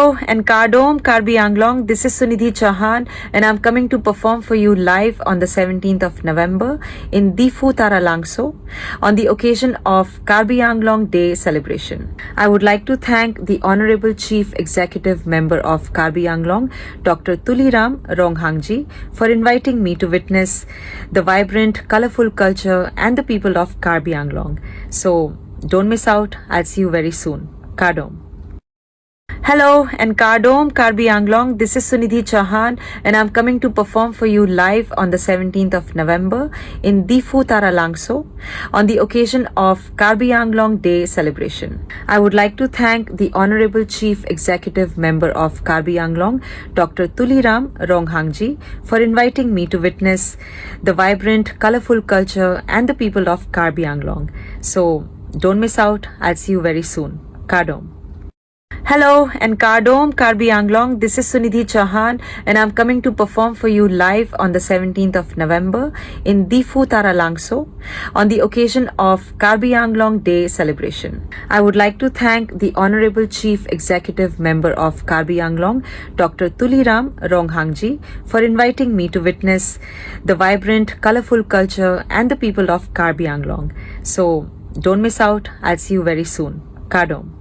Hello and Kardom, Karbi Anglong. This is Sunidhi Chauhan and I'm coming to perform for you live on the 17th of November in Difu Langso on the occasion of Karbi Anglong Day celebration. I would like to thank the Honorable Chief Executive Member of Karbi Anglong, Dr. Tuliram Ronghangji, for inviting me to witness the vibrant, colorful culture and the people of Karbi Anglong. So don't miss out. I'll see you very soon. Kardom. Hello and Kardom, Karbi Anglong. This is Sunidhi Chauhan and I'm coming to perform for you live on the 17th of November in Difu Langso on the occasion of Karbi Anglong Day celebration. I would like to thank the Honorable Chief Executive Member of Karbi Anglong, Dr. Tuliram Ronghangji, for inviting me to witness the vibrant, colorful culture and the people of Karbi Anglong. So don't miss out. I'll see you very soon. Kardom. Hello and Kardom, Karbi Anglong. This is Sunidhi Chauhan and I'm coming to perform for you live on the 17th of November in Difu Langso on the occasion of Karbi Anglong Day celebration. I would like to thank the Honorable Chief Executive Member of Karbi Anglong, Dr. Tuliram Ronghangji, for inviting me to witness the vibrant, colorful culture and the people of Karbi Anglong. So don't miss out. I'll see you very soon. Kardom.